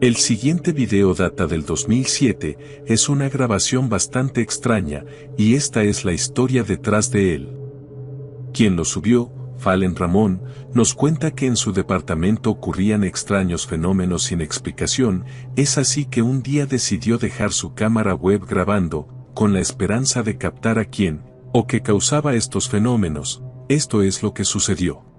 El siguiente video data del 2007, es una grabación bastante extraña, y esta es la historia detrás de él. Quien lo subió, Fallen Ramón, nos cuenta que en su departamento ocurrían extraños fenómenos sin explicación, es así que un día decidió dejar su cámara web grabando, con la esperanza de captar a quién, o qué causaba estos fenómenos. Esto es lo que sucedió.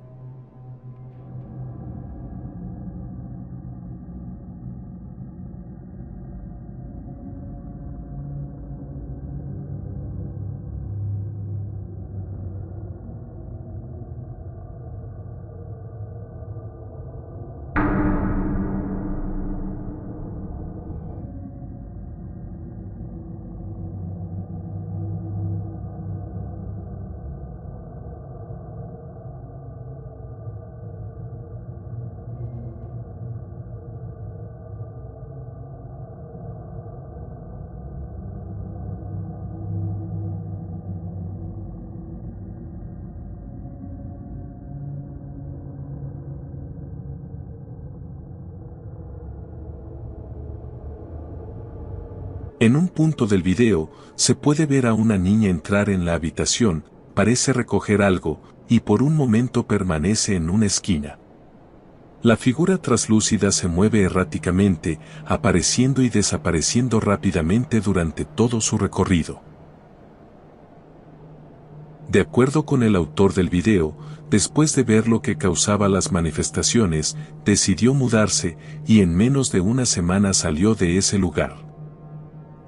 En un punto del video, se puede ver a una niña entrar en la habitación, parece recoger algo, y por un momento permanece en una esquina. La figura traslúcida se mueve erráticamente, apareciendo y desapareciendo rápidamente durante todo su recorrido. De acuerdo con el autor del video, después de ver lo que causaba las manifestaciones, decidió mudarse, y en menos de una semana salió de ese lugar.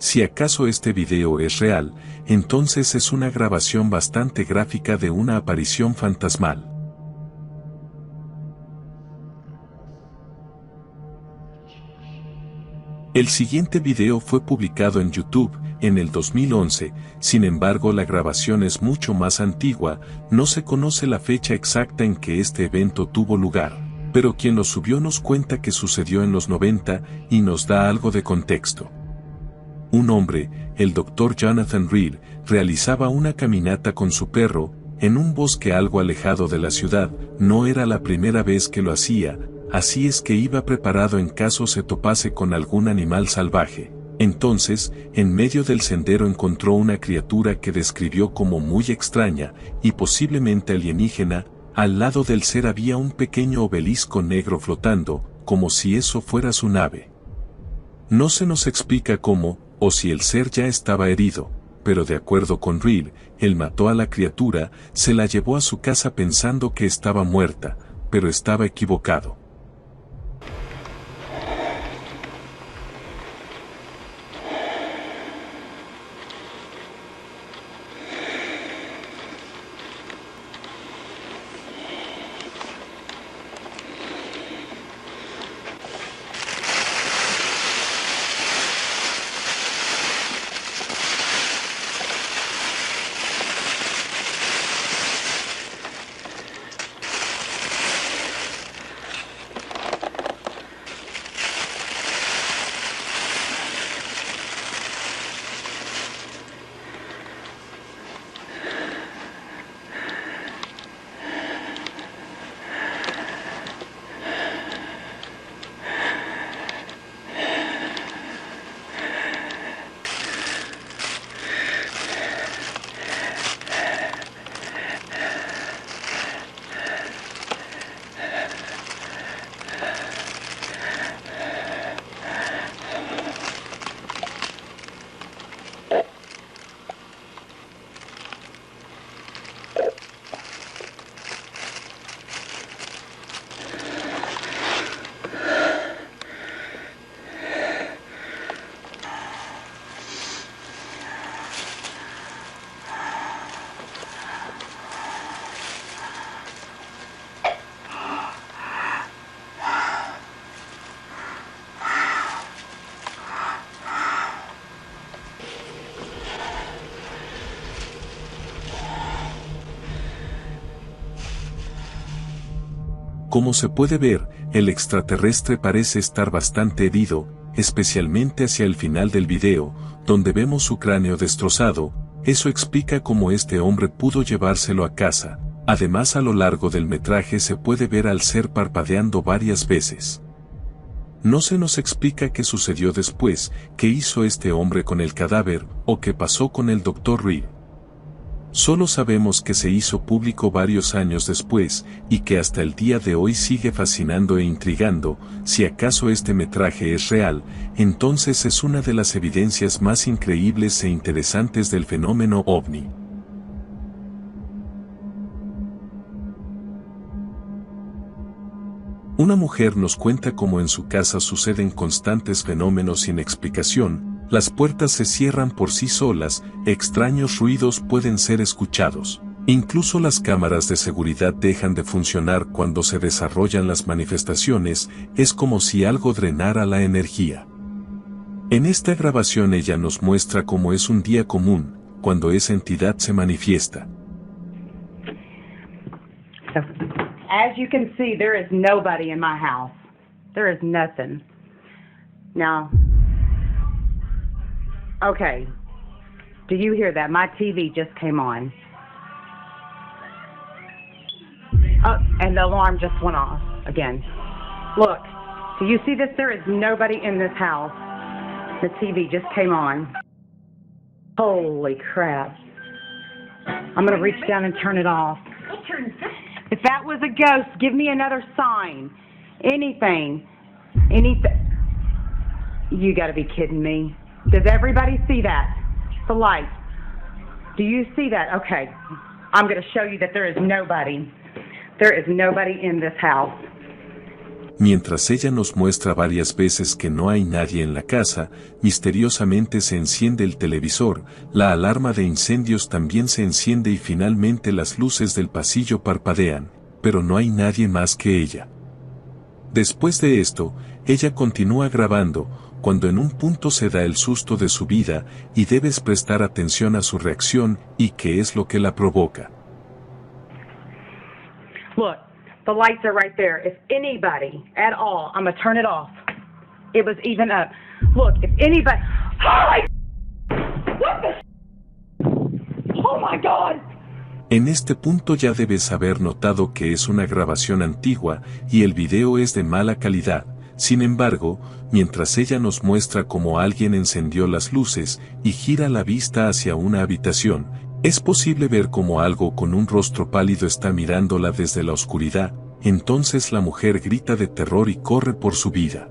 Si acaso este video es real, entonces es una grabación bastante gráfica de una aparición fantasmal. El siguiente video fue publicado en YouTube en el 2011, sin embargo la grabación es mucho más antigua, no se conoce la fecha exacta en que este evento tuvo lugar, pero quien lo subió nos cuenta que sucedió en los 90 y nos da algo de contexto. Un hombre, el Dr. Jonathan Reed, realizaba una caminata con su perro, en un bosque algo alejado de la ciudad. No era la primera vez que lo hacía, así es que iba preparado en caso se topase con algún animal salvaje. Entonces, en medio del sendero encontró una criatura que describió como muy extraña, y posiblemente alienígena. Al lado del ser había un pequeño obelisco negro flotando, como si eso fuera su nave. No se nos explica cómo, o si el ser ya estaba herido, pero de acuerdo con Reed, él mató a la criatura, se la llevó a su casa pensando que estaba muerta, pero estaba equivocado. Como se puede ver, el extraterrestre parece estar bastante herido, especialmente hacia el final del video, donde vemos su cráneo destrozado. Eso explica cómo este hombre pudo llevárselo a casa. Además, a lo largo del metraje se puede ver al ser parpadeando varias veces. No se nos explica qué sucedió después, qué hizo este hombre con el cadáver, o qué pasó con el Dr. Reed. Solo sabemos que se hizo público varios años después, y que hasta el día de hoy sigue fascinando e intrigando. Si acaso este metraje es real, entonces es una de las evidencias más increíbles e interesantes del fenómeno ovni. Una mujer nos cuenta cómo en su casa suceden constantes fenómenos sin explicación. Las puertas se cierran por sí solas, extraños ruidos pueden ser escuchados. Incluso las cámaras de seguridad dejan de funcionar cuando se desarrollan las manifestaciones, es como si algo drenara la energía. En esta grabación ella nos muestra cómo es un día común, cuando esa entidad se manifiesta. As you can see, there is nobody in my house. There is nothing. Now, okay, do you hear that? My TV just came on. Oh, and the alarm just went off again. Look, do you see this? There is nobody in this house. The TV just came on. Holy crap. I'm going to reach down and turn it off. If that was a ghost, give me another sign. Anything. You got to be kidding me. Does everybody see that? The light. Do you see that? Okay. I'm going to show you that there is nobody. There is nobody in this house. Mientras ella nos muestra varias veces que no hay nadie en la casa, misteriosamente se enciende el televisor, la alarma de incendios también se enciende y finalmente las luces del pasillo parpadean, pero no hay nadie más que ella. Después de esto, ella continúa grabando, cuando en un punto se da el susto de su vida, y debes prestar atención a su reacción y qué es lo que la provoca. Look, the lights are right there. If anybody at all, I'm going to turn it off. It was even up. Look, if anybody... Holy... What the... Oh my God! En este punto ya debes haber notado que es una grabación antigua y el video es de mala calidad. Sin embargo, mientras ella nos muestra cómo alguien encendió las luces y gira la vista hacia una habitación, es posible ver cómo algo con un rostro pálido está mirándola desde la oscuridad. Entonces la mujer grita de terror y corre por su vida.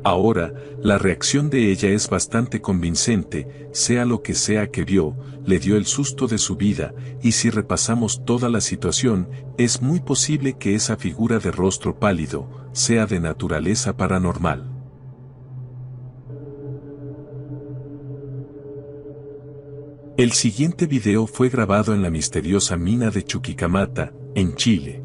Ahora, la reacción de ella es bastante convincente, sea lo que sea que vio, le dio el susto de su vida, y si repasamos toda la situación, es muy posible que esa figura de rostro pálido sea de naturaleza paranormal. El siguiente video fue grabado en la misteriosa mina de Chuquicamata, en Chile.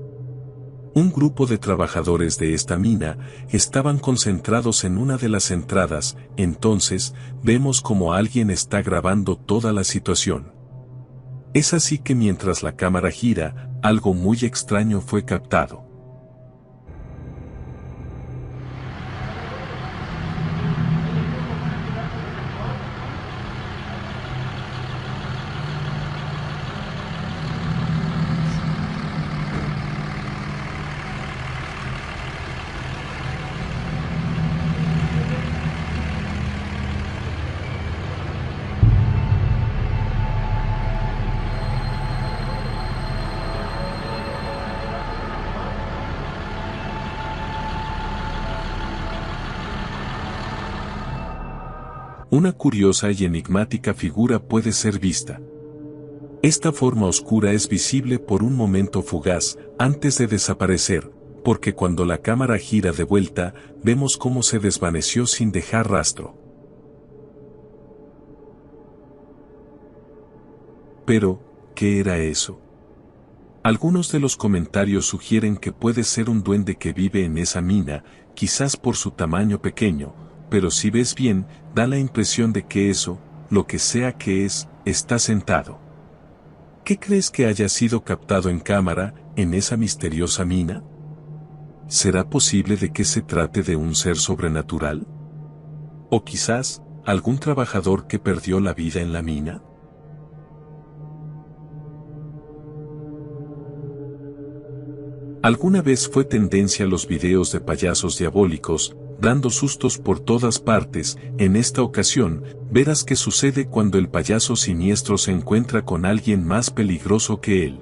Un grupo de trabajadores de esta mina estaban concentrados en una de las entradas, entonces vemos como alguien está grabando toda la situación. Es así que mientras la cámara gira, algo muy extraño fue captado. Una curiosa y enigmática figura puede ser vista. Esta forma oscura es visible por un momento fugaz, antes de desaparecer, porque cuando la cámara gira de vuelta, vemos cómo se desvaneció sin dejar rastro. Pero, ¿qué era eso? Algunos de los comentarios sugieren que puede ser un duende que vive en esa mina, quizás por su tamaño pequeño, pero si ves bien, da la impresión de que eso, lo que sea que es, está sentado. ¿Qué crees que haya sido captado en cámara, en esa misteriosa mina? ¿Será posible de que se trate de un ser sobrenatural? ¿O quizás, algún trabajador que perdió la vida en la mina? ¿Alguna vez fue tendencia los videos de payasos diabólicos, dando sustos por todas partes. En esta ocasión, verás qué sucede cuando el payaso siniestro se encuentra con alguien más peligroso que él.